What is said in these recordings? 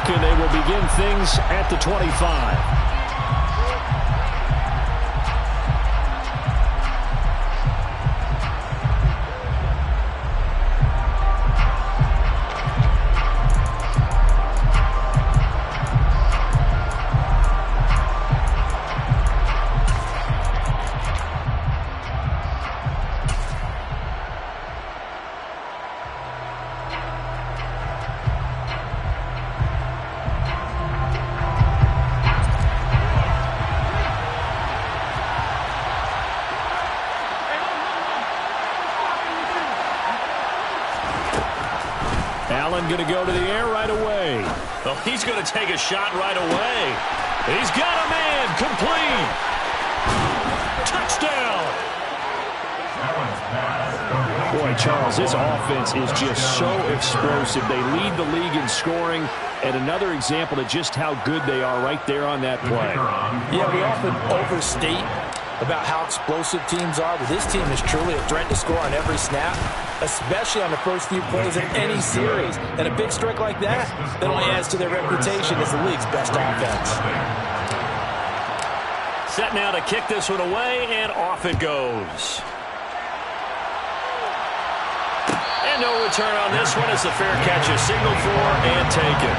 and they will begin things at the 25. Allen going to go to the air right away. Well, he's going to take a shot right away. He's got a man. Complete. Touchdown. Boy, Charles, this offense is just so explosive. They lead the league in scoring, and another example of just how good they are right there on that play. Yeah, we often overstate about how explosive teams are, but this team is truly a threat to score on every snap, especially on the first few plays in any series. And a big strike like that only adds to their reputation as the league's best offense. Set now to kick this one away, and off it goes. And no return on this one as the fair catch is signaled for and taken.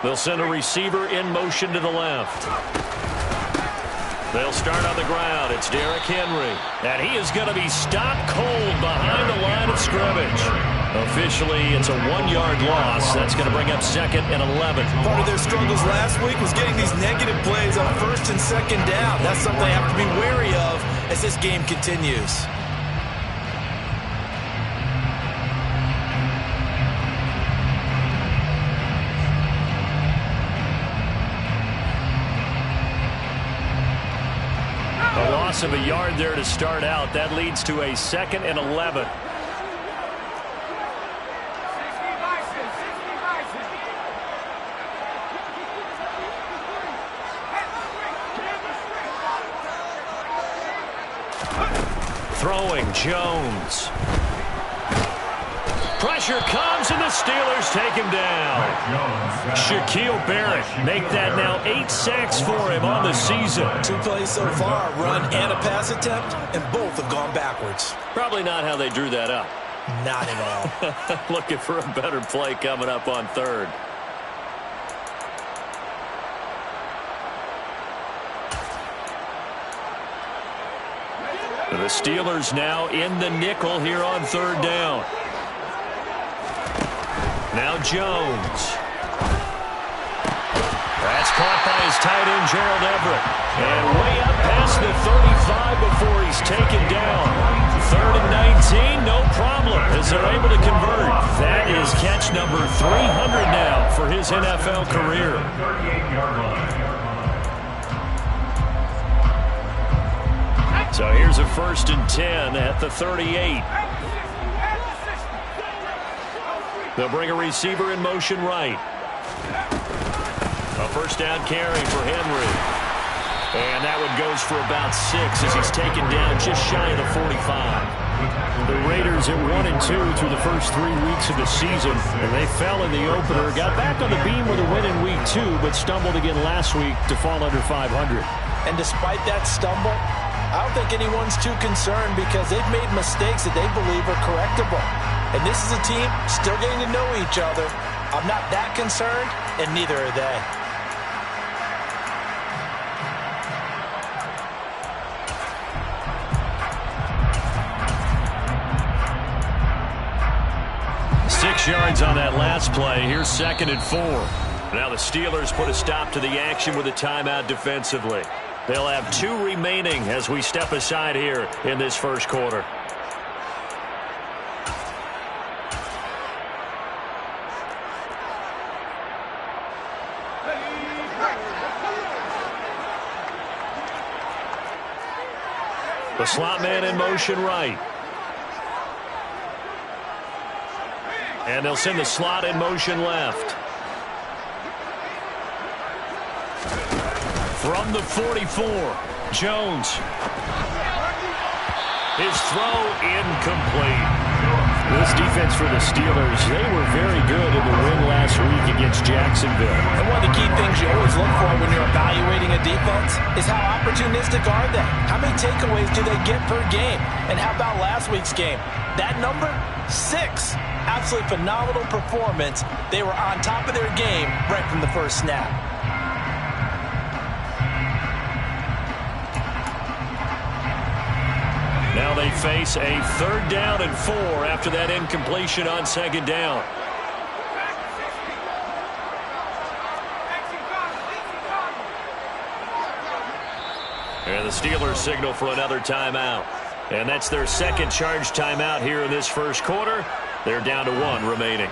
They'll send a receiver in motion to the left. They'll start on the ground. It's Derrick Henry. And he is going to be stopped cold behind the line of scrimmage. Officially, it's a 1-yard loss. That's going to bring up 2nd and 11. Part of their struggles last week was getting these negative plays on 1st and 2nd down. That's something they have to be wary of as this game continues. Of a yard there to start out. That leads to a 2nd and 11. Throwing Jones. Pressure comes, and the Steelers take him down. Shaquille Barrett make that now 8 sacks for him on the season. 2 plays so far, run and a pass attempt, and both have gone backwards. Probably not how they drew that up. Not at all. Looking for a better play coming up on 3rd. The Steelers now in the nickel here on 3rd down. Now Jones. That's caught by his tight end, Gerald Everett. And way up past the 35 before he's taken down. 3rd and 19, no problem, as they're able to convert. That is catch number 300 now for his NFL career. So here's a 1st and 10 at the 38. They'll bring a receiver in motion right. A 1st down carry for Henry. And that one goes for about 6 as he's taken down just shy of the 45. The Raiders at 1-2 through the first 3 weeks of the season. And they fell in the opener. Got back on the beam with a win in week 2, but stumbled again last week to fall under 500. And despite that stumble, I don't think anyone's too concerned because they've made mistakes that they believe are correctable. And this is a team still getting to know each other. I'm not that concerned, and neither are they. Six yards on that last play. Here's 2nd and 4. Now the Steelers put a stop to the action with a timeout defensively. They'll have 2 remaining as we step aside here in this first quarter. The slot man in motion right. And they'll send the slot in motion left. From the 44, Jones. His throw incomplete. This defense for the Steelers, they were very good in the win last week against Jacksonville. And one of the key things you always look for when you're evaluating a defense is how opportunistic are they? How many takeaways do they get per game? And how about last week's game? That number, 6. Absolutely phenomenal performance. They were on top of their game right from the first snap. Now they face a 3rd down and 4 after that incompletion on 2nd down. And the Steelers signal for another timeout. And that's their 2nd charge timeout here in this first quarter. They're down to 1 remaining.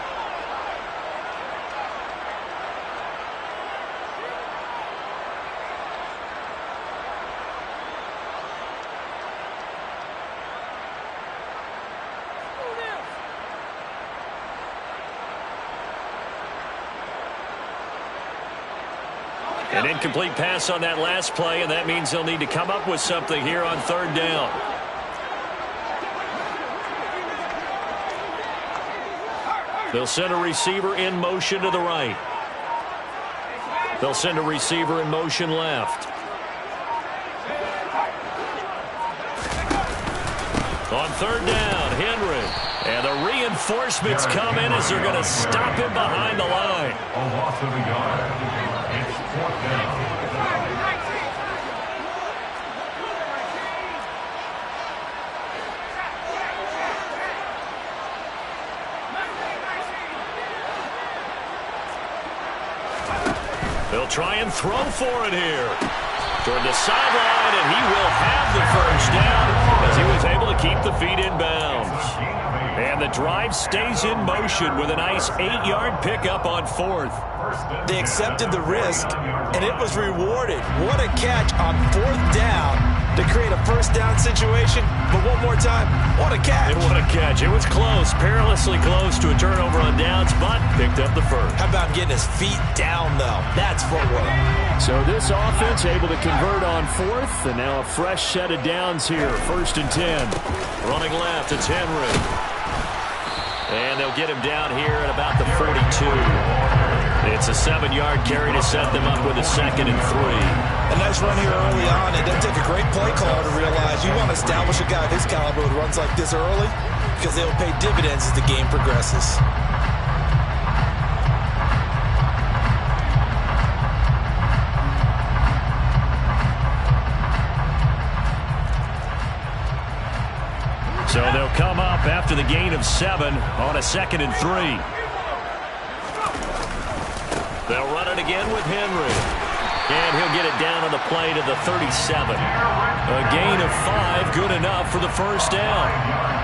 An incomplete pass on that last play, and that means they'll need to come up with something here on 3rd down. They'll send a receiver in motion to the right. They'll send a receiver in motion left. On 3rd down, Henry. And the reinforcements come in as they're going to stop him behind the line. A loss of a yard. It's 4th down. They'll try and throw for it here. Toward the sideline, and he will have the first down as he was able to keep the feet in bounds. And the drive stays in motion with a nice 8-yard pickup on 4th. They accepted the risk, and it was rewarded. What a catch on 4th down to create a first down situation. But one more time, what a catch. And what a catch. It was close, perilously close to a turnover on downs, but picked up the first. How about getting his feet down, though? That's footwork. So this offense able to convert on 4th, and now a fresh set of downs here, 1st and 10. Running left, it's Henry. And they'll get him down here at about the 42. It's a 7-yard carry to set them up with a 2nd and 3. A nice run here early on. It doesn't take a great play caller to realize you want to establish a guy of his caliber who runs like this early because they will pay dividends as the game progresses. So they'll come up after the gain of 7 on a 2nd and 3. They'll run it again with Henry. And he'll get it down on the play to the 37. A gain of 5, good enough for the first down.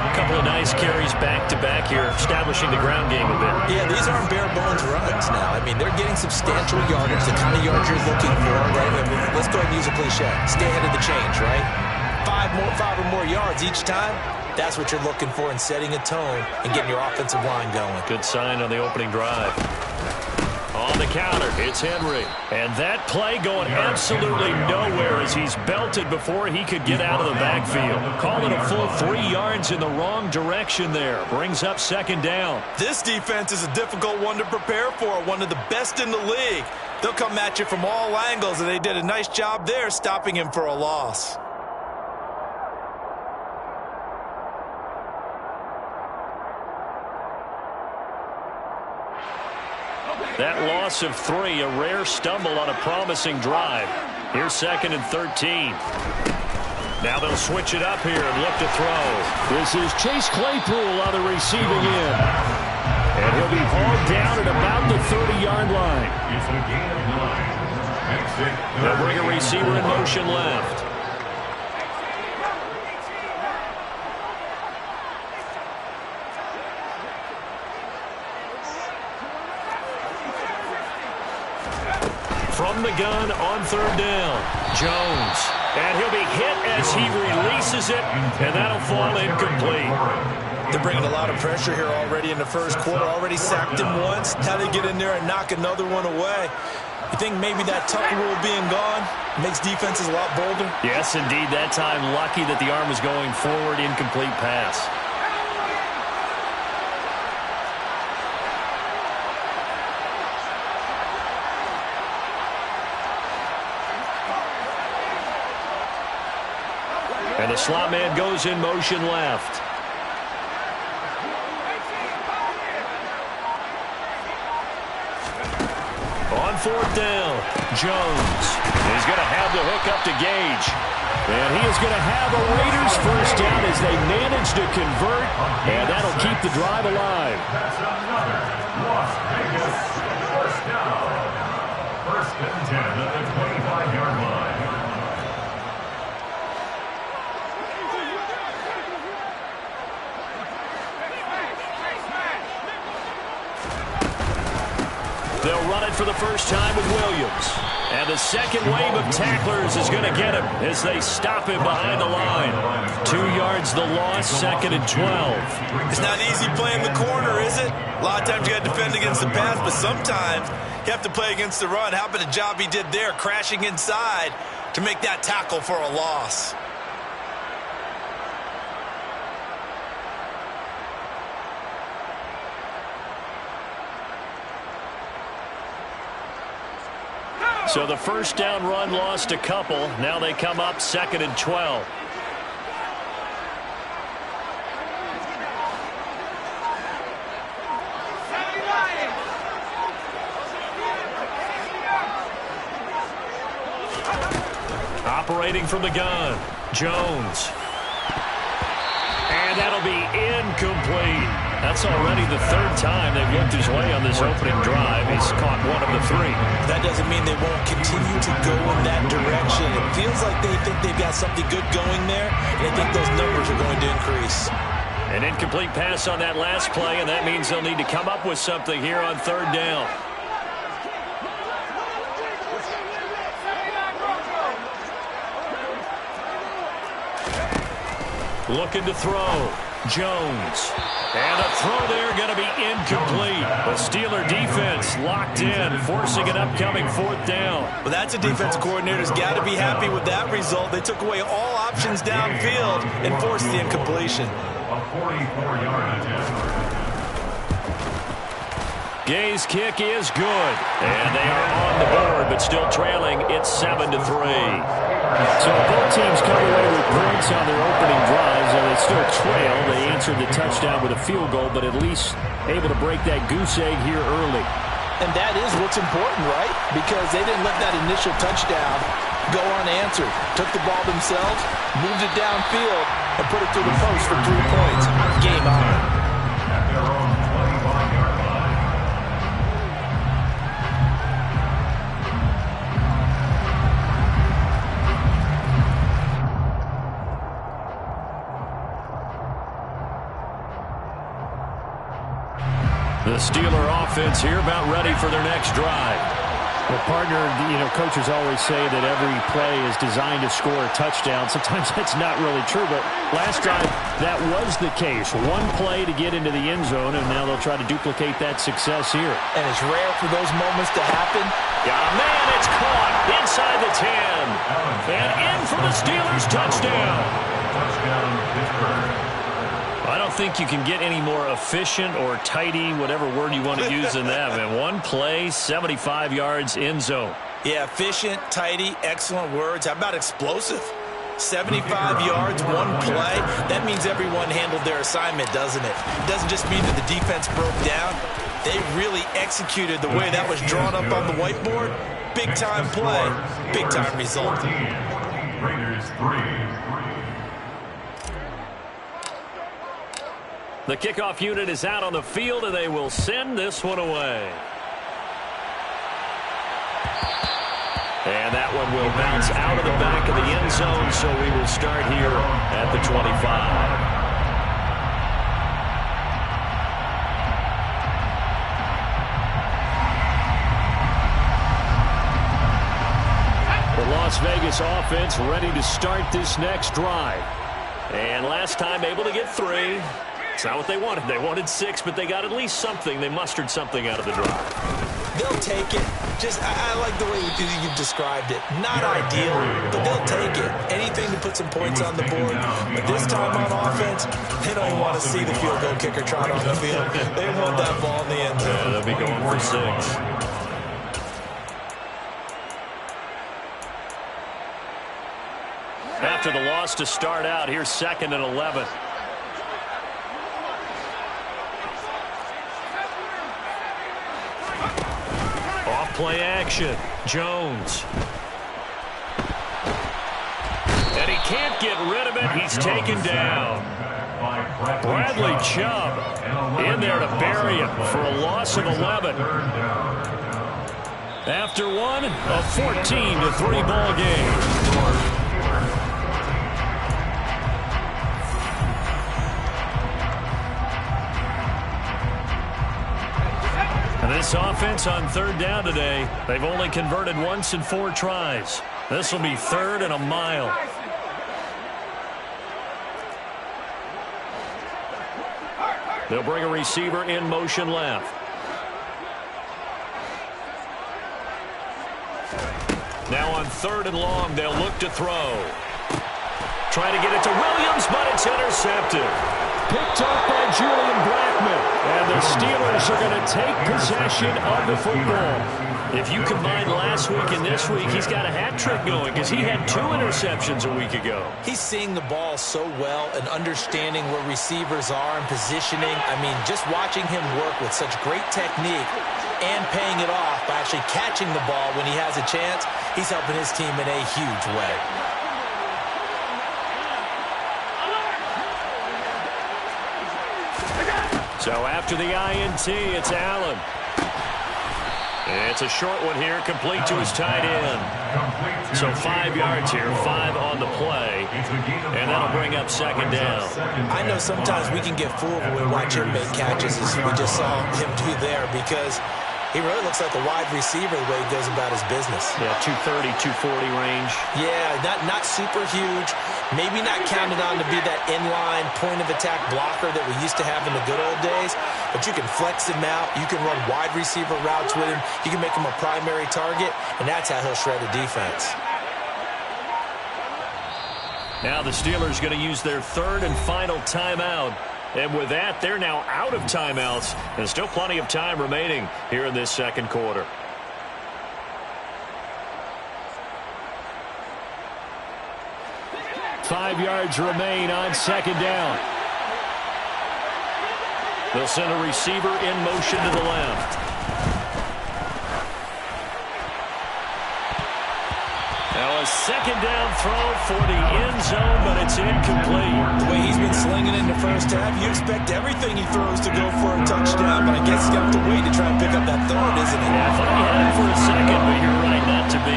A couple of nice carries back-to-back here, establishing the ground game a bit. Yeah, these aren't bare-bones runs now. I mean, they're getting substantial yardage, the kind of yardage you're looking for, right? I mean, let's go ahead and use a cliche. Stay ahead of the change, right? 5 or more yards each time. That's what you're looking for in setting a tone and getting your offensive line going. Good sign on the opening drive. On the counter, it's Henry. And that play going absolutely nowhere as he's belted before he could get out of the backfield. Call it a full 3 yards in the wrong direction there. Brings up 2nd down. This defense is a difficult one to prepare for, one of the best in the league. They'll come at you from all angles, and they did a nice job there stopping him for a loss. That loss of 3, a rare stumble on a promising drive. Here's 2nd and 13. Now they'll switch it up here and look to throw. This is Chase Claypool on the receiving end. And he'll be hauled down at about the 30-yard line. It's a gain of 9. They'll bring a receiver in motion left. From the gun on third down, Jones. And he'll be hit as he releases it, and that'll fall incomplete. They're bringing a lot of pressure here already in the first quarter. Already sacked him once. Now they get in there and knock another one away. You think maybe that tuck rule being gone makes defenses a lot bolder? Yes, indeed. That time, lucky that the arm was going forward, incomplete pass. And the slot man goes in motion left. On fourth down, Jones is going to have the hook up to Gage. And he is going to have a Raiders first down as they manage to convert, and that'll keep the drive alive. Las Vegas, first down. First and 10 at the 25-yard line. They'll run it for the first time with Williams. And the second wave of tacklers is going to get him as they stop him behind the line. 2 yards the loss, second and 12. It's not easy playing the corner, is it? A lot of times you got to defend against the pass, but sometimes you have to play against the run. How about the job he did there, crashing inside to make that tackle for a loss? So the first down run lost a couple. Now they come up second and 12. Operating from the gun, Jones. And that'll be incomplete. That's already the third time they've looked his way on this opening drive. He's caught one of the 3. That doesn't mean they won't continue to go in that direction. It feels like they think they've got something good going there, and they think those numbers are going to increase. An incomplete pass on that last play, and that means they'll need to come up with something here on third down. Looking to throw. Jones. And a throw there going to be incomplete. The Steeler defense locked in, forcing an upcoming fourth down. Well, that's a defense coordinator's got to be happy with that result. They took away all options downfield and forced the incompletion. A 44-yard attempt. Gay's kick is good. And they are on the board, but still trailing. It's 7-3. So both teams come away with points on their opening drives, and they still trail. They answered the touchdown with a field goal, but at least able to break that goose egg here early. And that is what's important, right? Because they didn't let that initial touchdown go unanswered. Took the ball themselves, moved it downfield, and put it through the post for 3 points. Game on. At their own 25-yard line. The Steeler offense here about ready for their next drive. Well, partner, coaches always say that every play is designed to score a touchdown. Sometimes that's not really true, but last drive, that was the case. One play to get into the end zone, and now they'll try to duplicate that success here. And it's rare for those moments to happen. Got a man, it's caught inside the 10. And in for the Steelers touchdown. Touchdown, Pittsburgh. I don't think you can get any more efficient or tidy, whatever word you want to use in that. Man, one play, 75 yards, end zone. Yeah, efficient, tidy, excellent words. How about explosive? 75 yards, one play. That means everyone handled their assignment, doesn't it? It doesn't just mean that the defense broke down. They really executed the way that was drawn up on the whiteboard. Big-time play, big-time result. Raiders 3. The kickoff unit is out on the field, and they will send this one away. And that one will bounce out of the back of the end zone, so we will start here at the 25. Las Vegas offense ready to start this next drive. And last time able to get 3. It's not what they wanted. They wanted 6, but they got at least something. They mustered something out of the drive. They'll take it. I like the way you described it. Not ideal, but they'll take it. Anything to put some points on the board. But this time on offense, they don't even want to see the field goal kicker trot on the field. They want that ball in the end zone. Yeah, they'll be going for 6. After the loss to start out, here's 2nd and 11. Play action. Jones. And he can't get rid of it. He's taken down. Bradley Chubb in there to bury him for a loss of 11. After one, a 14-3 ball game. This offense on 3rd down today, they've only converted once in 4 tries. This will be 3rd and a mile. They'll bring a receiver in motion left. Now on 3rd and long, they'll look to throw. Trying to get it to Williams, but it's intercepted. Picked up by Julian Blackmon. And the Steelers are going to take possession of the football. If you combine last week and this week, he's got a hat trick going because he had 2 interceptions a week ago. He's seeing the ball so well and understanding where receivers are and positioning. I mean, just watching him work with such great technique and paying it off by actually catching the ball when he has a chance, he's helping his team in a huge way. So after the INT, it's Allen. It's a short one here, complete to his tight end. So 5 yards here, 5 on the play, and that'll bring up 2nd down. I know sometimes we can get fooled when we watch him make catches, as we just saw him do there, because he really looks like a wide receiver the way he goes about his business. Yeah, 230, 240 range. Yeah, not super huge. Maybe not counted on to be that inline point-of-attack blocker that we used to have in the good old days, but you can flex him out. You can run wide receiver routes with him. You can make him a primary target, and that's how he'll shred a defense. Now the Steelers going to use their 3rd and final timeout. And with that, they're now out of timeouts. And still plenty of time remaining here in this 2nd quarter. Five yards remain on 2nd down. They'll send a receiver in motion to the left. Now a 2nd down throw for the end zone, but it's incomplete. The way he's been slinging in the first half, you expect everything he throws to go for a touchdown, but I guess he's got to wait to try and pick up that 3rd, isn't he? Yeah, I thought he had it for a second, but you're right, not to be.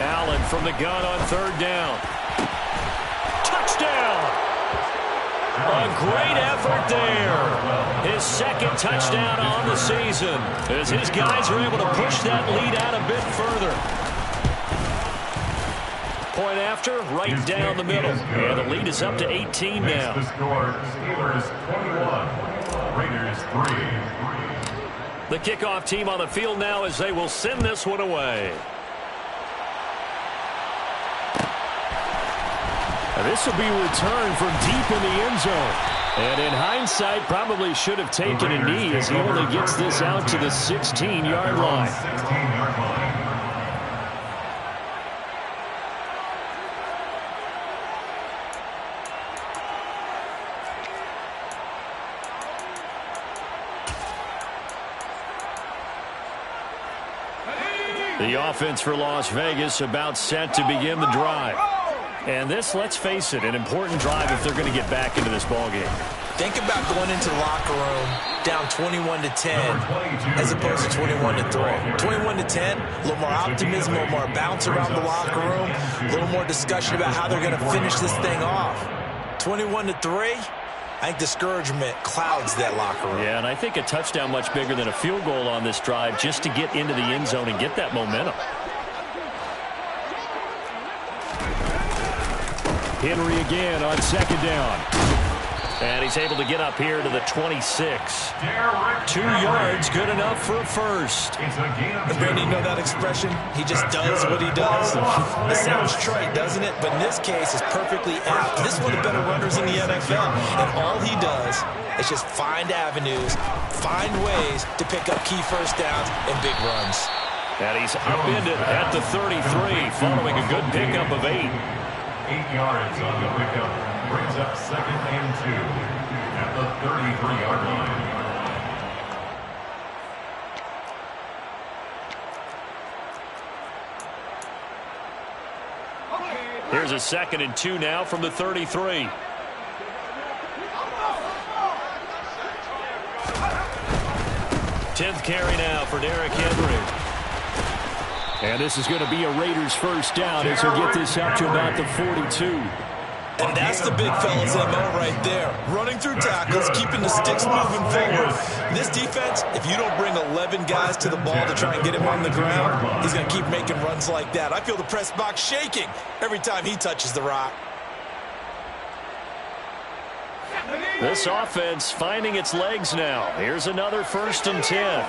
Allen from the gun on 3rd down. Touchdown! A great effort there. His 2nd touchdown on the season as his guys are able to push that lead out a bit further. Point after, right down the middle. And the lead is up to 18 now. The score, Steelers 21, Raiders 3. The kickoff team on the field now as they will send this one away. This will be returned from deep in the end zone. And in hindsight, probably should have taken a knee as he only gets this out to the 16-yard line. 16-yard line. The offense for Las Vegas about set to begin the drive. And this, let's face it, an important drive if they're going to get back into this ballgame. Think about going into the locker room down 21-10 as opposed to 21-3. 21-10, a little more optimism, a little more bounce around the locker room, a little more discussion about how they're going to finish this thing off. 21-3, I think discouragement clouds that locker room. Yeah, and I think a touchdown much bigger than a field goal on this drive just to get into the end zone and get that momentum. Henry again on second down. And he's able to get up here to the 26. 2 yards, good enough for a first. And Brandon, you know that expression? He just does what he does. It sounds trite, doesn't it? But in this case, it's perfectly apt. This is one of the better runners in the NFL. And all he does is just find avenues, find ways to pick up key first downs and big runs. And he's upended at the 33 following a good pickup of 8. 8 yards on the pickup. Brings up 2nd and 2 at the 33-yard line. Here's a 2nd and 2 now from the 33. Tenth carry now for Derrick Henry. And this is going to be a Raiders first down as he'll get this out to about the 42. And that's the big fella's MO right there. Running through tackles, keeping the sticks moving forward. This defense, if you don't bring 11 guys to the ball to try and get him on the ground, he's going to keep making runs like that. I feel the press box shaking every time he touches the rock. This offense finding its legs now. Here's another 1st and 10.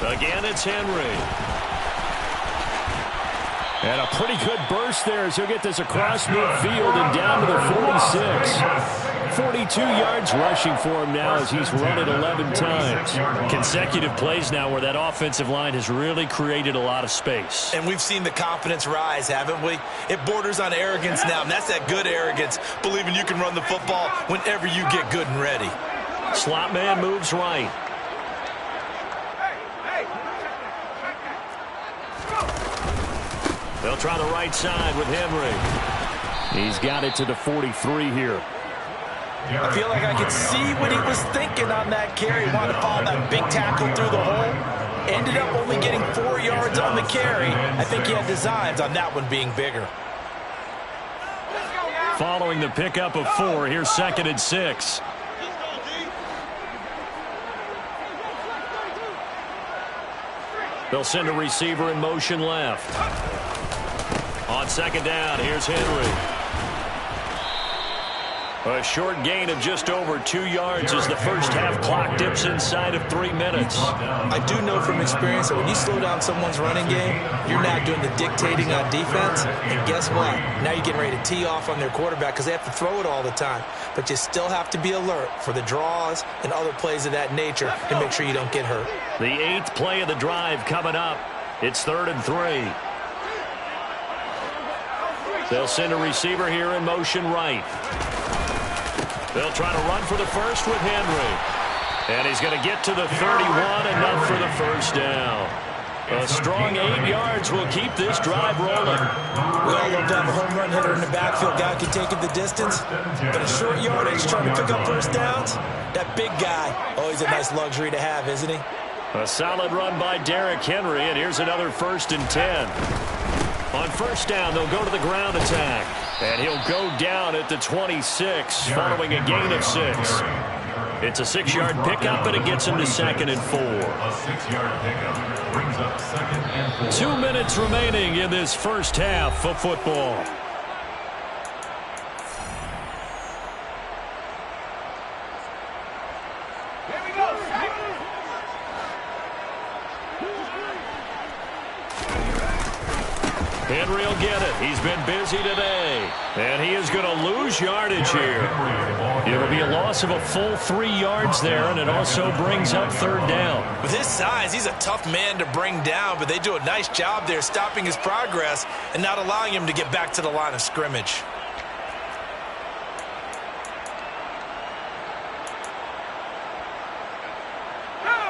Again, it's Henry. And a pretty good burst there as he'll get this across midfield and down to the 46. 42 yards rushing for him now as he's run it 11 times. Consecutive plays now where that offensive line has really created a lot of space. And we've seen the confidence rise, haven't we? It borders on arrogance now, and that's that good arrogance, believing you can run the football whenever you get good and ready. Slot man moves right. They'll try the right side with Henry. He's got it to the 43 here. I feel like I could see what he was thinking on that carry. Wanted to follow that big tackle through the hole. Ended up only getting 4 yards on the carry. I think he had designs on that one being bigger. Following the pickup of 4, here's 2nd and 6. They'll send a receiver in motion left. On 2nd down, here's Henry. A short gain of just over 2 yards as the first half clock dips inside of 3 minutes. I do know from experience that when you slow down someone's running game, you're not doing the dictating on defense. And guess what? Now you're getting ready to tee off on their quarterback because they have to throw it all the time. But you still have to be alert for the draws and other plays of that nature to make sure you don't get hurt. The 8th play of the drive coming up. It's 3rd and 3. They'll send a receiver here in motion right. They'll try to run for the first with Henry. And he's going to get to the 31, enough for the first down. A strong 8 yards will keep this drive rolling. We all love to have a home run hitter in the backfield. Guy can take it the distance. But a short yardage trying to pick up first downs, that big guy, always a nice luxury to have, isn't he? A solid run by Derrick Henry, and here's another 1st and 10. On first down, they'll go to the ground attack. And he'll go down at the 26 following a gain of 6. It's a 6-yard pickup, and it gets him to 2nd and 4. A 6-yard pickup brings up 2nd and 4. 2 minutes remaining in this first half of football. Henry will get it. He's been busy today. And he is going to lose yardage here. It'll be a loss of a full 3 yards there, and it also brings up 3rd down. With his size, he's a tough man to bring down, but they do a nice job there stopping his progress and not allowing him to get back to the line of scrimmage.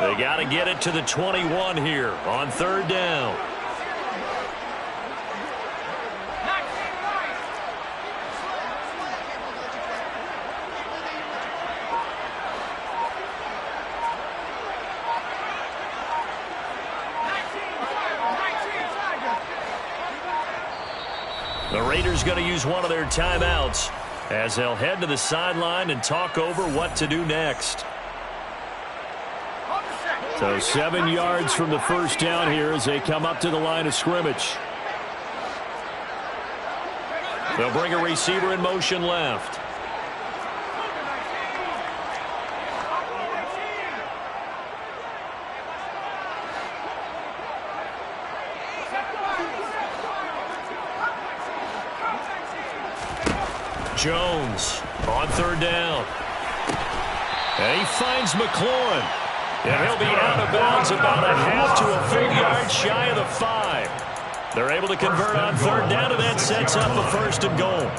They got to get it to the 21 here on 3rd down. The Raiders going to use one of their timeouts as they'll head to the sideline and talk over what to do next. So 7 yards from the first down here as they come up to the line of scrimmage. They'll bring a receiver in motion left. Jones on third down. And he finds McLaurin. And he'll be out of bounds about a half to a full yard shy of the 5. They're able to convert on third down, and that sets up a first and goal.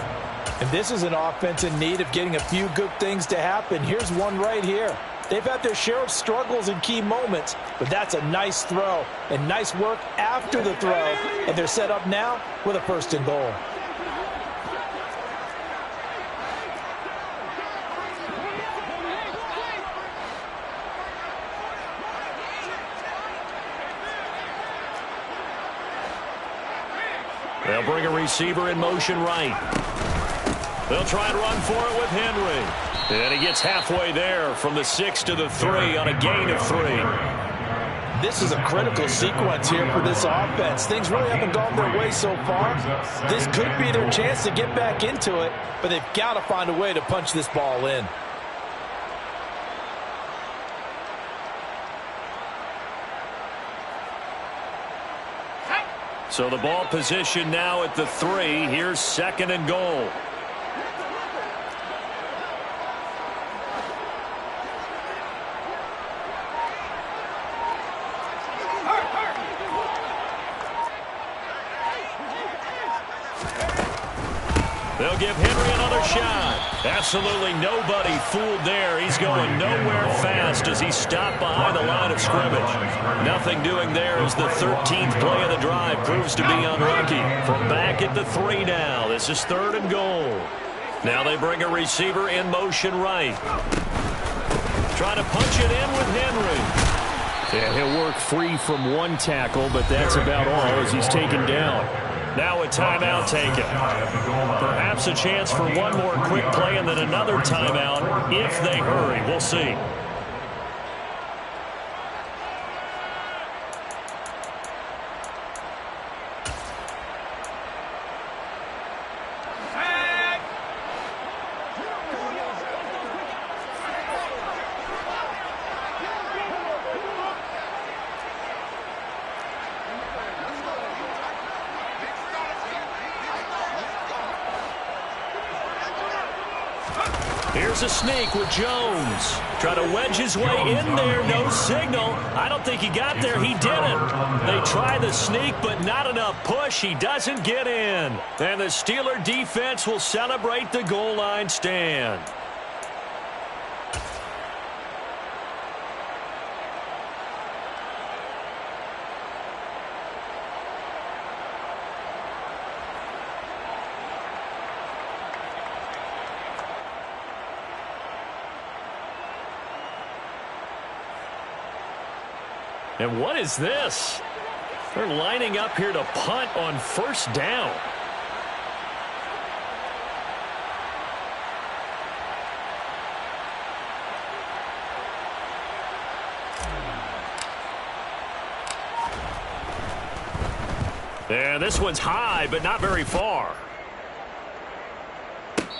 And this is an offense in need of getting a few good things to happen. Here's one right here. They've had their share of struggles in key moments, but that's a nice throw and nice work after the throw. And they're set up now with a first and goal. They'll bring a receiver in motion right. They'll try and run for it with Henry. And he gets halfway there from the 6 to the 3 on a gain of 3. This is a critical sequence here for this offense. Things really haven't gone their way so far. This could be their chance to get back into it, but they've got to find a way to punch this ball in. So the ball position now at the 3. Here's second and goal. They'll give Henry another shot. Absolutely nobody fooled there. He's going nowhere fast as he stopped behind the line of scrimmage. Nothing doing there as the 13th play of the drive proves to be unlucky. From back at the 3 now. This is third and goal. Now they bring a receiver in motion right. Trying to punch it in with Henry. Yeah, he'll work free from one tackle, but that's about all as he's taken down. Now a timeout taken. Perhaps a chance for one more quick play and then another timeout if they hurry. We'll see. Here's a sneak with Jones. Try to wedge his way in there. No signal. I don't think he got there. He didn't. They try the sneak, but not enough push. He doesn't get in. And the Steeler defense will celebrate the goal line stand. And what is this? They're lining up here to punt on first down. And this one's high, but not very far.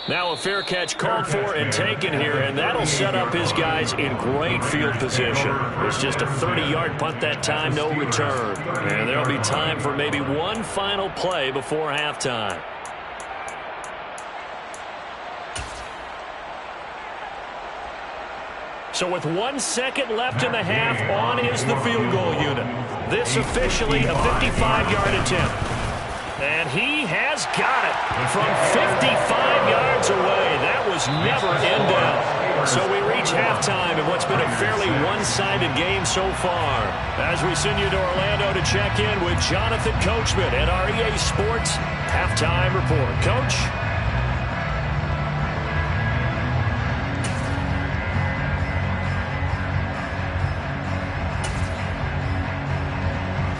Now a fair catch called for and taken here, and that'll set up his guys in great field position. It's just a 30-yard punt that time, no return. And there'll be time for maybe one final play before halftime. So with 1 second left in the half, on is the field goal unit. This officially a 55-yard attempt. And he has got it from 55 yards away. That was never in doubt. So we reach halftime in what's been a fairly one-sided game so far. As we send you to Orlando to check in with Jonathan Coachman at our EA Sports Halftime Report. Coach?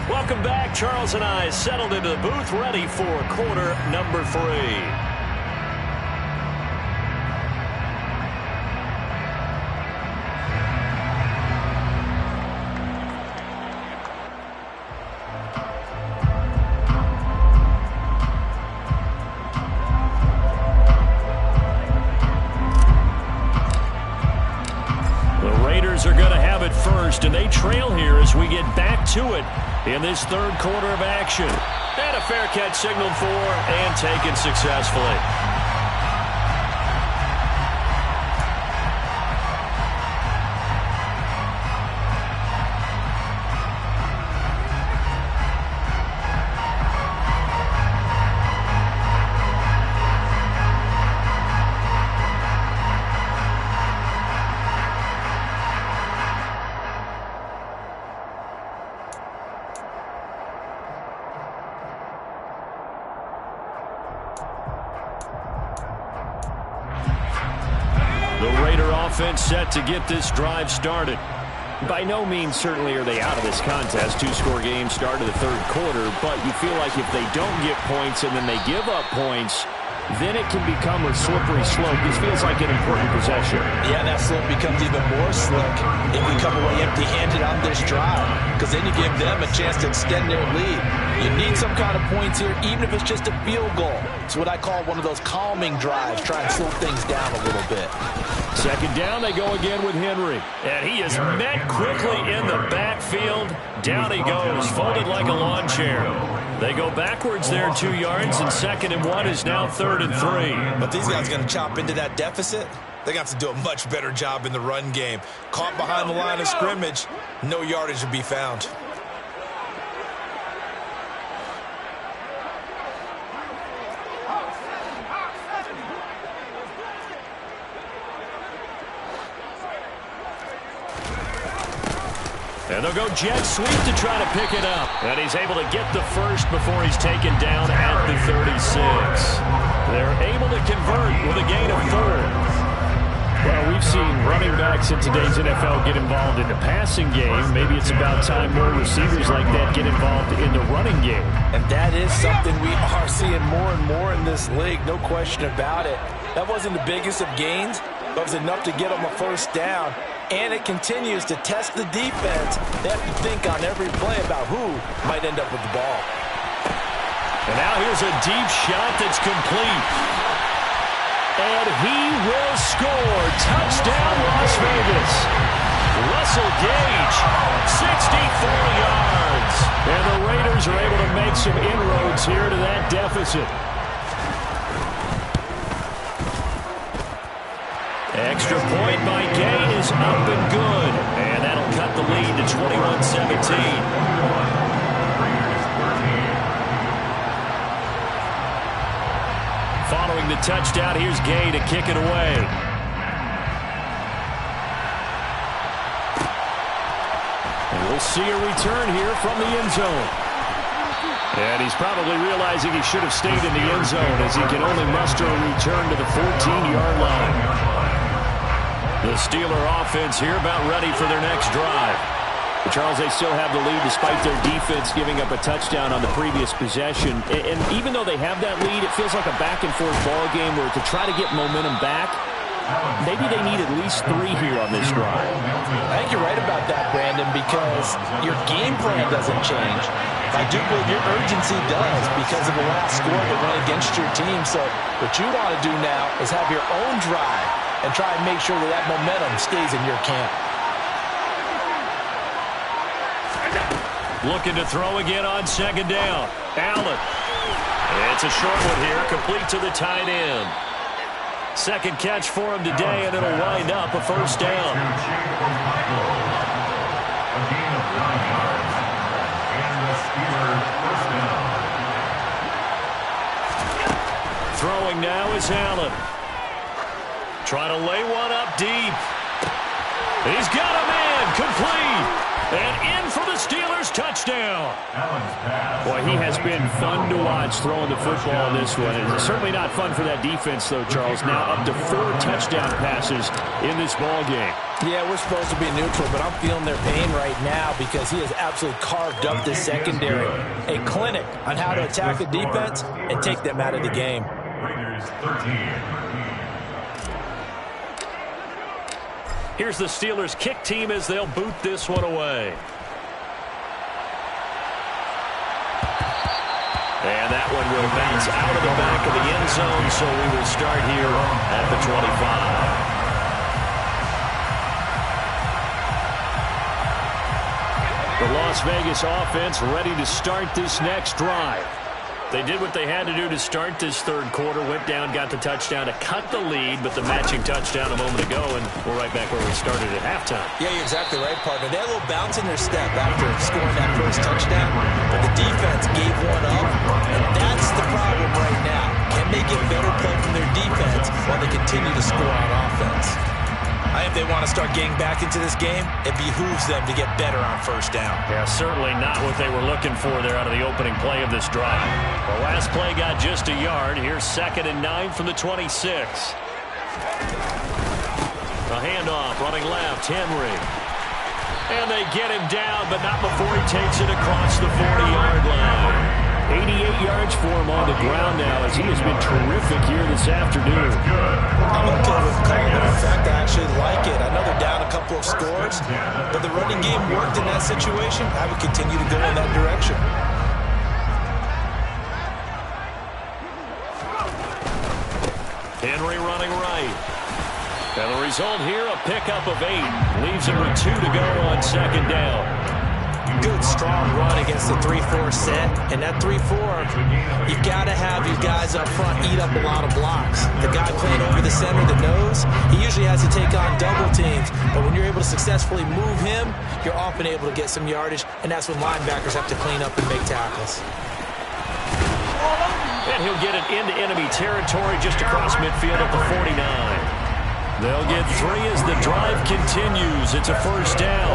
Welcome back back. Charles and I settled into the booth, ready for quarter number 3. Are going to have it first, and they trail here as we get back to it in this third quarter of action. And a fair catch signaled for and taken successfully. Offense set to get this drive started. By no means certainly are they out of this contest. 2-score game start of the third quarter, but you feel like if they don't get points and then they give up points, then it can become a slippery slope. This feels like an important possession. Yeah, that slope becomes even more slick if we come away empty-handed on this drive, because then you give them a chance to extend their lead. You need some kind of points here, even if it's just a field goal. It's what I call one of those calming drives, try and slow things down a little bit. Second down, they go again with Henry. And he is met quickly in the backfield. Down he goes, folded like a lawn chair. They go backwards there 2 yards, and 2nd and 1 is now 3rd and 3. But these guys are going to chop into that deficit. They got to do a much better job in the run game. Caught behind the line of scrimmage, no yardage to be found. And they'll go jet sweep to try to pick it up. And he's able to get the first before he's taken down at the 36. They're able to convert with a gain of 4. Well, we've seen running backs in today's NFL get involved in the passing game. Maybe it's about time more receivers like that get involved in the running game. And that is something we are seeing more and more in this league, no question about it. That wasn't the biggest of gains, but it was enough to get them a first down. And it continues to test the defense. They have to think on every play about who might end up with the ball. And now here's a deep shot that's complete. And he will score. Touchdown, Las Vegas. Russell Gage, 64 yards. And the Raiders are able to make some inroads here to that deficit. Extra point by Gay is up and good. And that'll cut the lead to 21-17. Following the touchdown, here's Gay to kick it away. And we'll see a return here from the end zone. And he's probably realizing he should have stayed in the end zone as he can only muster a return to the 14-yard line. The Steeler offense here about ready for their next drive. Charles, they still have the lead despite their defense giving up a touchdown on the previous possession. And even though they have that lead, it feels like a back-and-forth ball game where to try to get momentum back, maybe they need at least 3 here on this drive. I think you're right about that, Brandon, because your game plan doesn't change. I do believe your urgency does because of the last score that went against your team. So what you want to do now is have your own drive and try and make sure that that momentum stays in your camp. Looking to throw again on 2nd down. Allen. It's a short one here, complete to the tight end. 2nd catch for him today, and it'll wind up a first down. Throwing now is Allen. Trying to lay one up deep. He's got a man, complete. And in for the Steelers touchdown. Boy, he has been fun to watch throwing the football in this one. It's certainly not fun for that defense, though, Charles. Now up to 4 touchdown passes in this ball game. Yeah, we're supposed to be neutral, but I'm feeling their pain right now because he has absolutely carved up this secondary. A clinic on how to attack the defense and take them out of the game. Raiders 13. Here's the Steelers kick team as they'll boot this one away. And that one will bounce out of the back of the end zone, so we will start here at the 25. The Las Vegas offense ready to start this next drive. They did what they had to do to start this third quarter, went down, got the touchdown to cut the lead, but the matching touchdown a moment ago, and we're right back where we started at halftime. Yeah, you're exactly right, partner. They had a little bounce in their step after scoring that first touchdown, but the defense gave one up, and that's the problem right now. Can they get better play from their defense while they continue to score on offense? I think if they want to start getting back into this game, it behooves them to get better on first down. Yeah, certainly not what they were looking for there out of the opening play of this drive. The last play got just a yard. Here's 2nd and 9 from the 26. A handoff, running left, Henry. And they get him down, but not before he takes it across the 40-yard line. 88 yards for him on the ground now as he has been terrific here this afternoon. I'm okay with calling it. In fact, I actually like it. I know they're down a couple of scores, but the running game worked in that situation. I would continue to go in that direction. Henry running right. And the result here, a pickup of 8. Leaves him with 2 to go on 2nd down. Good, strong run against the 3-4 set. And that 3-4, you've got to have your guys up front eat up a lot of blocks. The guy playing over the center, the nose, he usually has to take on double teams. But when you're able to successfully move him, you're often able to get some yardage. And that's when linebackers have to clean up and make tackles. And he'll get it into enemy territory just across midfield at the 49. They'll get 3 as the drive continues. It's a first down.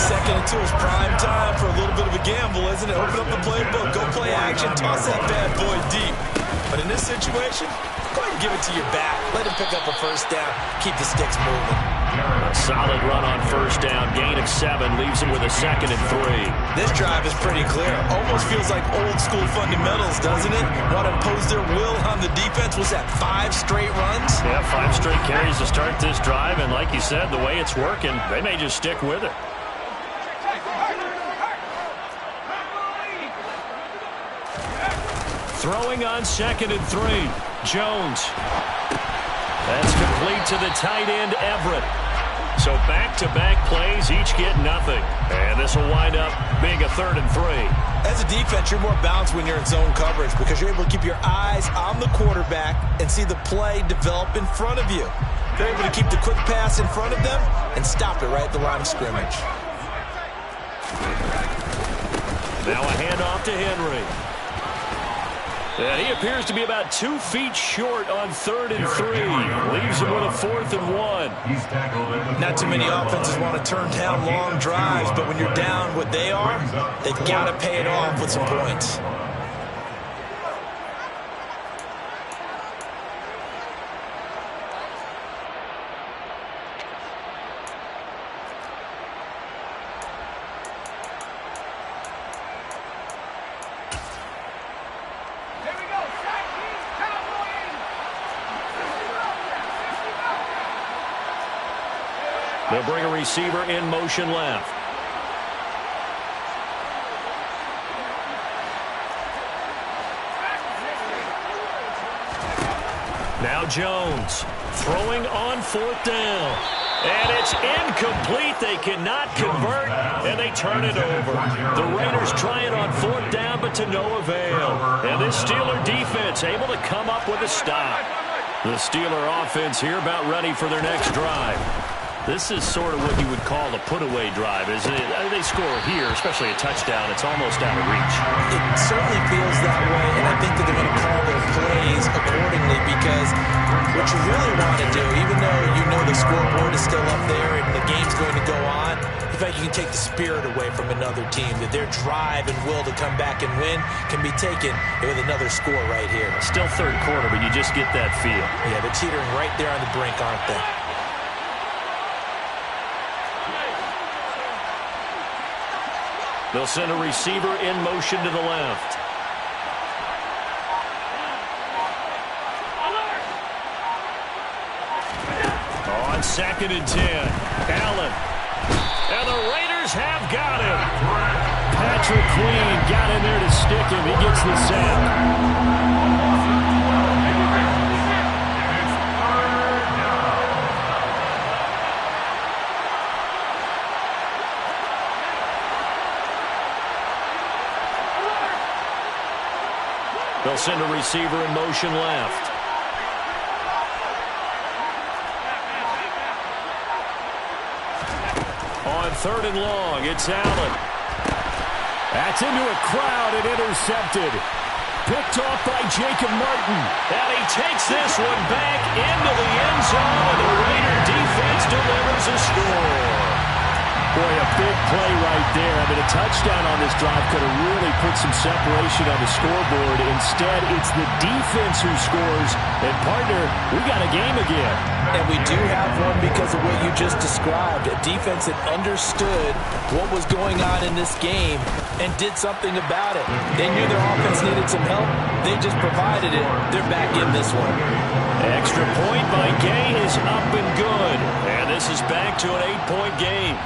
2nd and 2 is prime time for a little bit of a gamble, isn't it? Open up the playbook, go play action, toss that bad boy deep. But in this situation, go ahead and give it to your back. Let him pick up a first down. Keep the sticks moving. A solid run on first down. Gain of 7 leaves him with a 2nd and 3. This drive is pretty clear. Almost feels like old school fundamentals, doesn't it? Want to impose their will on the defense. Was that 5 straight runs? Yeah, 5 straight carries to start this drive. And like you said, the way it's working, they may just stick with it. Throwing on 2nd and 3. Jones. That's complete to the tight end, Everett. So back-to-back plays, each get nothing. And this will wind up being a 3rd and 3. As a defense, you're more balanced when you're in zone coverage because you're able to keep your eyes on the quarterback and see the play develop in front of you. They're able to keep the quick pass in front of them and stop it right at the line of scrimmage. Now a handoff to Henry. And he appears to be about 2 feet short on 3rd and 3. Leaves him with a 4th and 1. Not too many offenses want to turn down long drives, but when you're down what they are, they've got to pay it off with some points. They'll bring a receiver in motion left. Now Jones throwing on 4th down. And it's incomplete. They cannot convert, and they turn it over. The Raiders try it on 4th down, but to no avail. And this Steeler defense able to come up with a stop. The Steeler offense here about ready for their next drive. This is sort of what you would call a put-away drive, isn't it? They score here, especially a touchdown. It's almost out of reach. It certainly feels that way, and I think that they're going to call their plays accordingly because what you really want to do, even though you know the scoreboard is still up there and the game's going to go on, in fact, you can take the spirit away from another team, that their drive and will to come back and win can be taken with another score right here. Still third quarter, but you just get that feel. Yeah, they're teetering right there on the brink, aren't they? They'll send a receiver in motion to the left. On 2nd and 10, Allen. And the Raiders have got him. Patrick Queen got in there to stick him. He gets the sack. They'll send a receiver in motion left. On 3rd and long, it's Allen. That's into a crowd and intercepted. Picked off by Jacob Martin. And he takes this one back into the end zone, and the Raider defense delivers a score. Boy, a big play right there. I mean, a touchdown on this drive could have really put some separation on the scoreboard. Instead, it's the defense who scores. And, partner, we got a game again. And we do have one because of what you just described. A defense that understood what was going on in this game and did something about it. They knew their offense needed some help. They just provided it. They're back in this one. Extra point by Gay is up and good. And this is back to an 8-point game.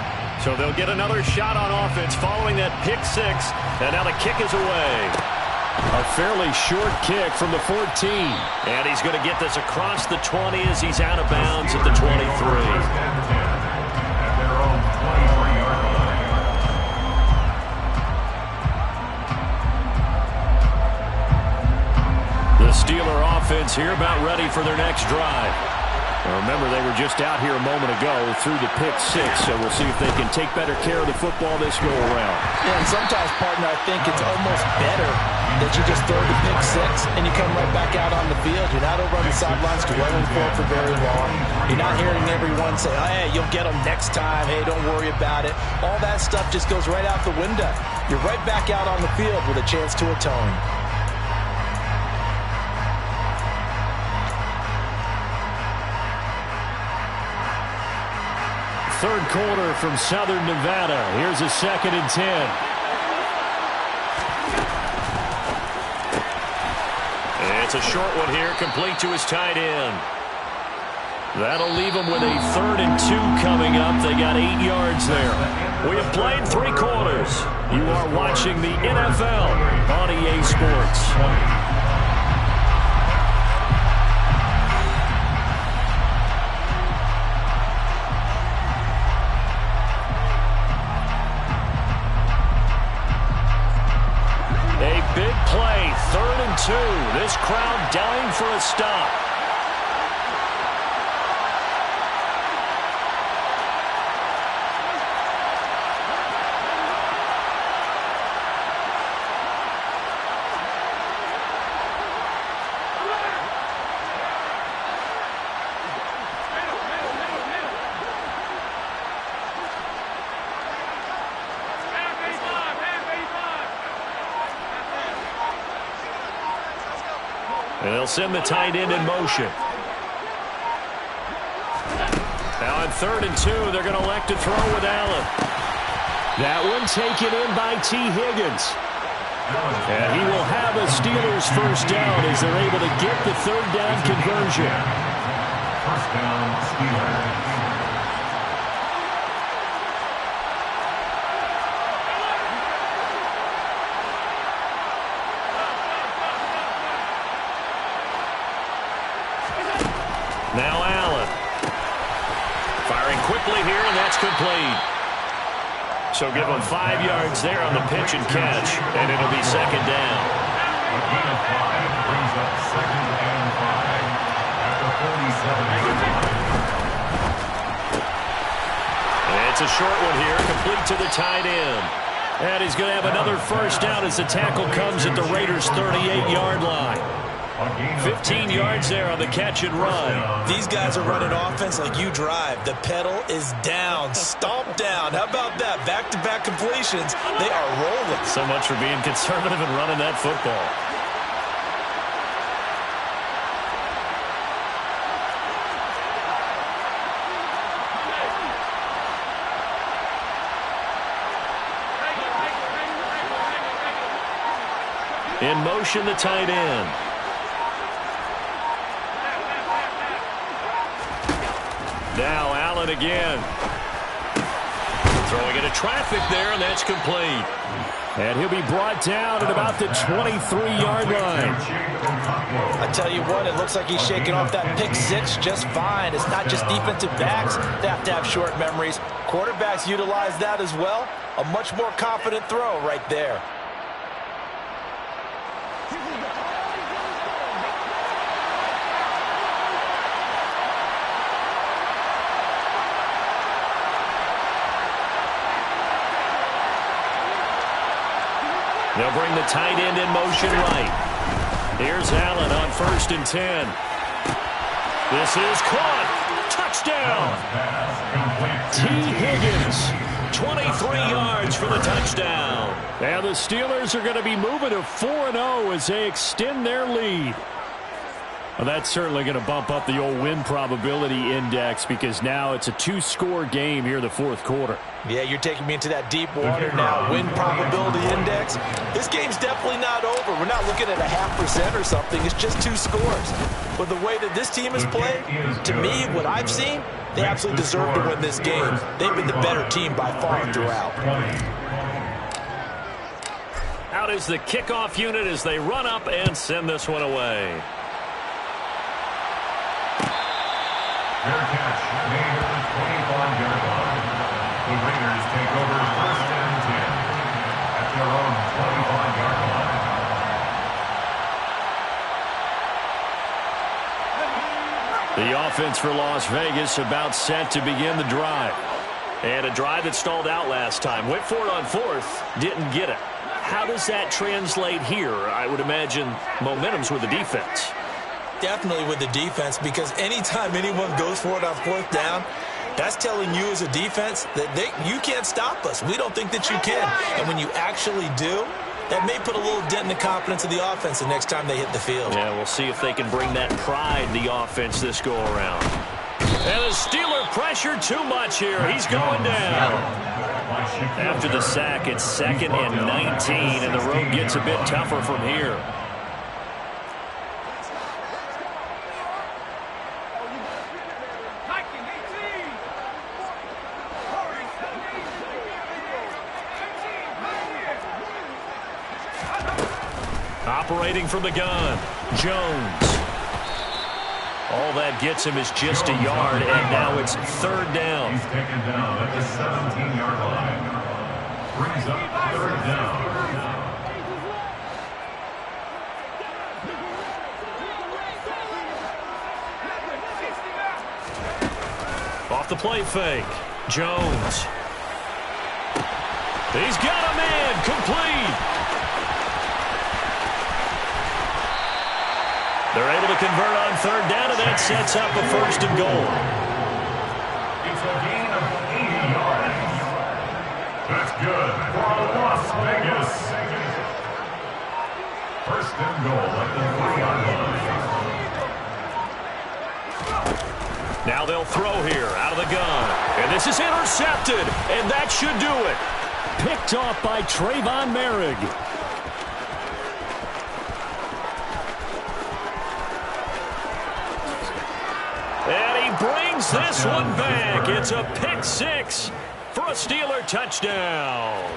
So they'll get another shot on offense following that pick six. And now the kick is away. A fairly short kick from the 14. And he's going to get this across the 20 as he's out of bounds at the 23. At their own 23-yard line. The Steeler offense here about ready for their next drive. Well, remember, they were just out here a moment ago through the pick six, so we'll see if they can take better care of the football this go-around. Yeah, and sometimes, partner, I think it's almost better that you just throw the pick six and you come right back out on the field. You're not over on the sidelines dwelling for very long. You're not hearing everyone say, oh, hey, you'll get them next time. Hey, don't worry about it. All that stuff just goes right out the window. You're right back out on the field with a chance to atone. Third quarter from Southern Nevada. Here's a 2nd and 10. It's a short one here, complete to his tight end. That'll leave them with a 3rd and 2 coming up. They got 8 yards there. We have played 3 quarters. You are watching the NFL on EA Sports. Big play, 3rd and 2. This crowd dying for a stop. And they'll send the tight end in motion. Now on 3rd and 2, they're going to elect to throw with Allen. That one taken in by T. Higgins. And he will have a Steelers first down as they're able to get the 3rd down conversion. First down, Steelers. Now Allen. Firing quickly here, and that's complete. So give him 5 yards there on the pitch and catch, and it'll be 2nd down. A gain of 5 brings up 2nd and 5 at the 47-yard line. And it's a short one here, complete to the tight end. And he's going to have another first down as the tackle comes at the Raiders' 38-yard line. 15 yards there on the catch and run. These guys are running offense like you drive. The pedal is down, stomp down. How about that? Back-to-back completions. They are rolling. So much for being conservative and running that football. In motion, the tight end. Now Allen again. Throwing into traffic there, and that's complete. And he'll be brought down at about the 23-yard line. I tell you what, it looks like he's shaking off that pick six just fine. It's not just defensive backs that have to have short memories. Quarterbacks utilize that as well. A much more confident throw right there. They'll bring the tight end in motion right. Here's Allen on 1st and 10. This is caught. Touchdown. T. Higgins, 23 yards for the touchdown. And the Steelers are going to be moving to 4-0 as they extend their lead. Well, that's certainly going to bump up the old win probability index because now it's a 2-score game here in the 4th quarter. Yeah, you're taking me into that deep water now. Win probability index. This game's definitely not over. We're not looking at a 0.5% or something. It's just 2 scores. But the way that this team has played, to me, what I've seen, they absolutely deserve to win this game. They've been the better team by far throughout. Out is the kickoff unit as they run up and send this one away. Fair catch made at the 25-yard line. The Raiders take over 1st and 10 at their own 25-yard line. The offense for Las Vegas about set to begin the drive. And a drive that stalled out last time. Went for it on 4th, didn't get it. How does that translate here? I would imagine momentum's with the defense. Definitely with the defense, because anytime anyone goes for it on 4th down, that's telling you as a defense that you can't stop us. We don't think that you can. And when you actually do, that may put a little dent in the confidence of the offense the next time they hit the field. Yeah, we'll see if they can bring that pride to the offense this go-around. And the Steeler pressure too much here. He's going down. After the sack, it's 2nd and 19, and the road gets a bit tougher from here. Operating from the gun, Jones. All that gets him is just a yard, and now it's 3rd down. He's taken down at the 17-yard line. Brings up 3rd down. Off the play fake, Jones. He's got a man, complete. They're able to convert on 3rd down, and that sets up a 1st and goal. It's a gain of 80 yards. That's good for Las Vegas. 1st and goal at the 3-yard line. Now they'll throw here out of the gun. And this is intercepted, and that should do it. Picked off by Trayvon Merrick. And he brings this one back. It's a pick 6 for a Steeler touchdown.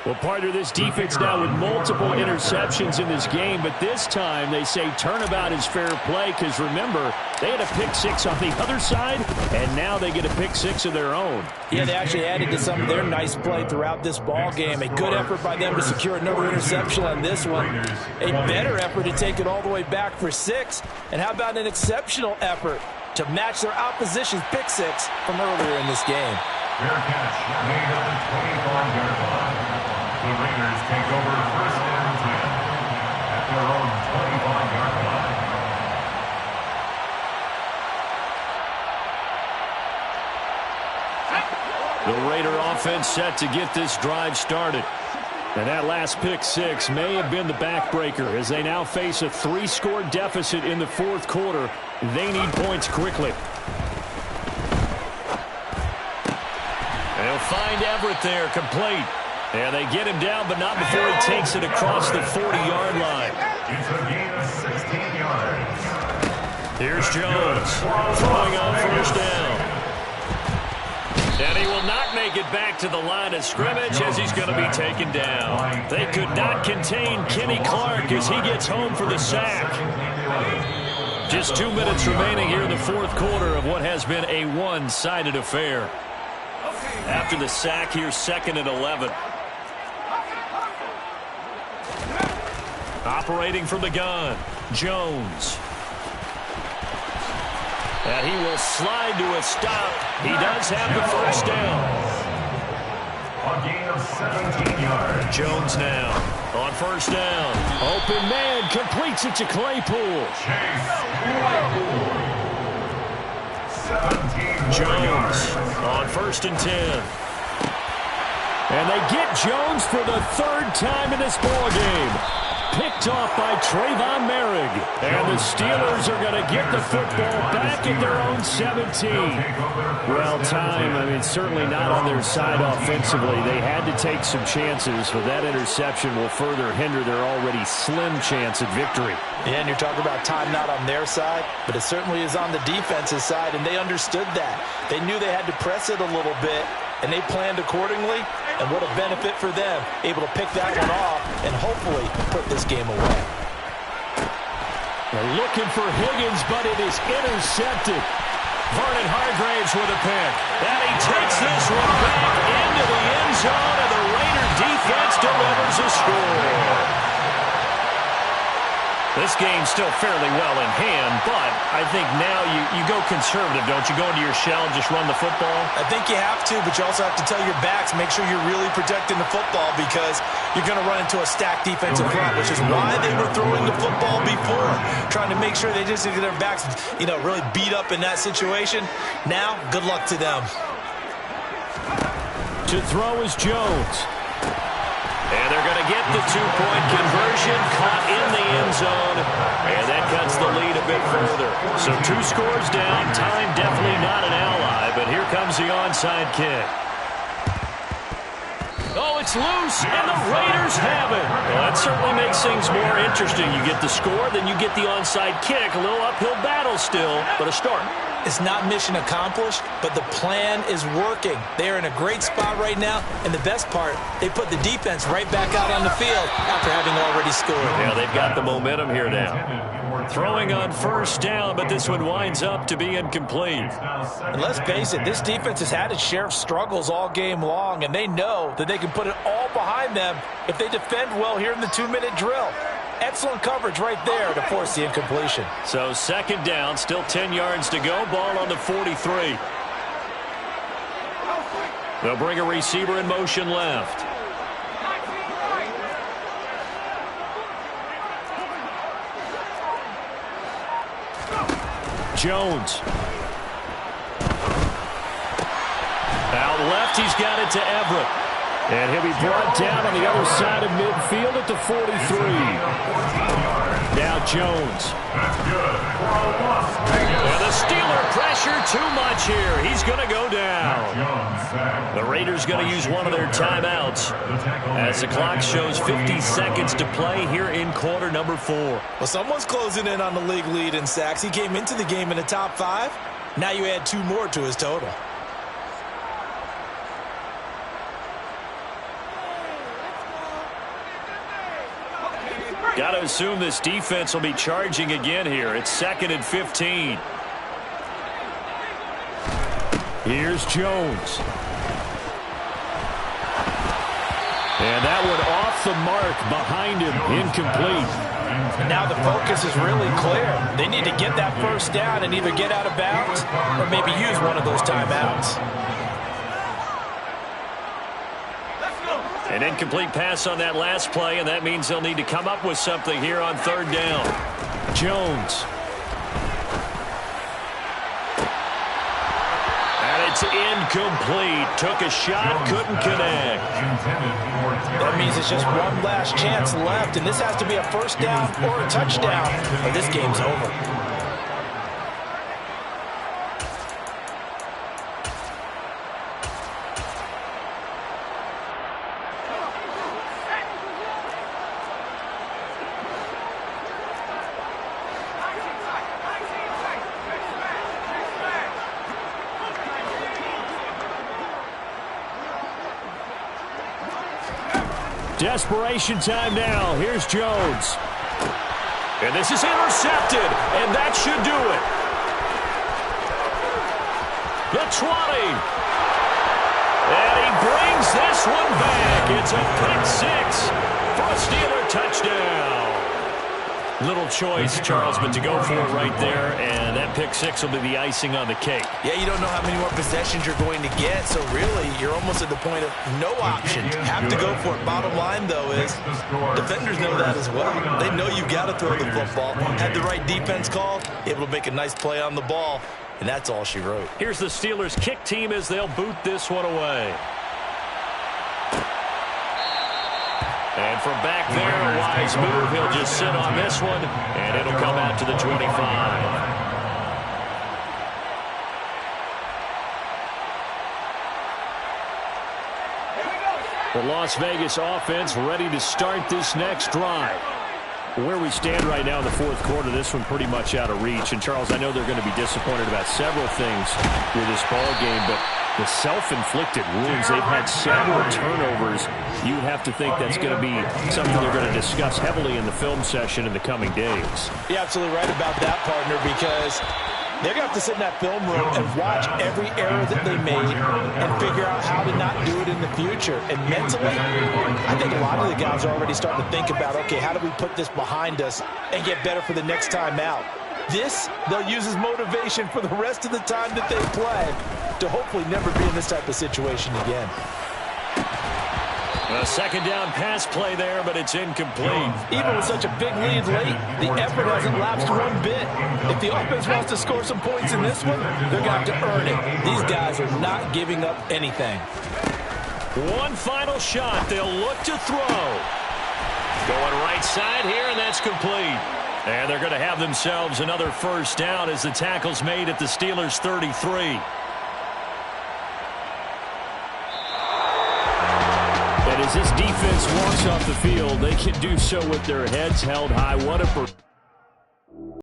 Well, partner, this defense now with multiple interceptions in this game, but this time they say turnabout is fair play because, remember, they had a pick 6 on the other side, and now they get a pick 6 of their own. Yeah, they actually added to some of their nice play throughout this ball game. A good effort by them to secure another interception on this one. A better effort to take it all the way back for 6. And how about an exceptional effort to match their opposition's pick 6 from earlier in this game? Fair catch made at the 25-yard line. The Raiders take over 1st and 10 at their The Raider offense set to get this drive started. And that last pick six may have been the backbreaker as they now face a 3-score deficit in the fourth quarter. They need points quickly. They'll find Everett there, complete. And they get him down, but not before he takes it across the 40-yard line. It's a gain of 16 yards. Here's Jones throwing on first down. And he will not make it back to the line of scrimmage as he's going to be taken down. They could not contain Kenny Clark as he gets home for the sack. Just 2 minutes remaining here in the fourth quarter of what has been a one-sided affair. After the sack, here's 2nd and 11. Operating from the gun, Jones. And he will slide to a stop. He does have the first down. A gain of 17 yards. Jones now on first down. Open man completes it to Claypool. Chase Claypool. 17 Jones on 1st and 10. And they get Jones for the 3rd time in this ballgame. Picked off by Trayvon Merrick. And the Steelers are going to get the football back at their own 17. Well, time, certainly not on their side offensively. They had to take some chances, but that interception will further hinder their already slim chance at victory. Yeah, and you're talking about time not on their side, but it certainly is on the defensive side, and they understood that. They knew they had to press it a little bit, and they planned accordingly. And what a benefit for them, able to pick that one off and hopefully put this game away. They're looking for Higgins, but it is intercepted. Vernon Hargreaves with a pick. And he takes this one back into the end zone, and the Raider defense delivers a score. This game's still fairly well in hand, but I think now you go conservative, don't you? Go into your shell and just run the football? I think you have to, but you also have to tell your backs, make sure you're really protecting the football because you're going to run into a stacked defensive front, which is why they were throwing the football before, trying to make sure they just get their backs, really beat up in that situation. Now, good luck to them. To throw is Jones. And they're going to get the 2-point conversion, caught in the end zone, and that cuts the lead a bit further. So 2 scores down, time definitely not an ally, but here comes the onside kick. Oh, it's loose, and the Raiders have it. Well, that certainly makes things more interesting. You get the score, then you get the onside kick. A little uphill battle still, but a start. It's not mission accomplished, but the plan is working. They are in a great spot right now, and the best part, they put the defense right back out on the field after having already scored. Yeah, they've got the momentum here now. Throwing on first down, but this one winds up to be incomplete. And let's face it, this defense has had its share of struggles all game long, and they know that they can put it all behind them if they defend well here in the 2-minute drill. Excellent coverage right there to force the incompletion. So 2nd down, still 10 yards to go. Ball on the 43. They'll bring a receiver in motion left. Jones. Out left, he's got it to Everett. And he'll be brought down on the other side of midfield at the 43. Now Jones. And the Steeler pressure too much here. He's going to go down. The Raiders going to use one of their timeouts as the clock shows 50 seconds to play here in quarter number 4. Well, someone's closing in on the league lead in sacks. He came into the game in the top 5. Now you add 2 more to his total. Got to assume this defense will be charging again here. It's 2nd and 15. Here's Jones. And that one off the mark behind him, incomplete. And now the focus is really clear. They need to get that first down and either get out of bounds or maybe use one of those timeouts. An incomplete pass on that last play, and that means they'll need to come up with something here on 3rd down. Jones. And it it's incomplete. Took a shot, couldn't connect. That means it's just one last chance left, and this has to be a first down or a touchdown, or this game's over. Desperation time now. Here's Jones. And this is intercepted, and that should do it. The 20. And he brings this one back. It's a pick six for a Steeler touchdown. Little choice, Charles, but to go for it right there, and that pick six will be the icing on the cake. Yeah, you don't know how many more possessions you're going to get, so really you're almost at the point of no option. Have to go for it. Bottom line, though, is defenders know that as well. They know you've got to throw the football. Had the right defense call, able to make a nice play on the ball, and that's all she wrote. Here's the Steelers' kick team as they'll boot this one away. And from back there, a wise move. He'll just sit on this one, and it'll come out to the 25. The Las Vegas offense ready to start this next drive. Where we stand right now in the fourth quarter, this one pretty much out of reach. And, Charles, I know they're going to be disappointed about several things with this ball game, but the self-inflicted wounds, they've had several turnovers. You have to think that's going to be something they're going to discuss heavily in the film session in the coming days. You're absolutely right about that, partner, because they're going to have to sit in that film room and watch every error that they made and figure out how to not do it in the future. And mentally, I think a lot of the guys are already starting to think about, okay, how do we put this behind us and get better for the next time out? This, they'll use as motivation for the rest of the time that they play to hopefully never be in this type of situation again. A second down pass play there, but it's incomplete. Even with such a big lead late, the effort hasn't lapsed one bit. If the offense wants to score some points in this one, they're going to have to earn it. These guys are not giving up anything. One final shot. They'll look to throw. Going right side here, and that's complete. And they're going to have themselves another first down as the tackle's made at the Steelers' 33. And as this defense walks off the field, they can do so with their heads held high. What a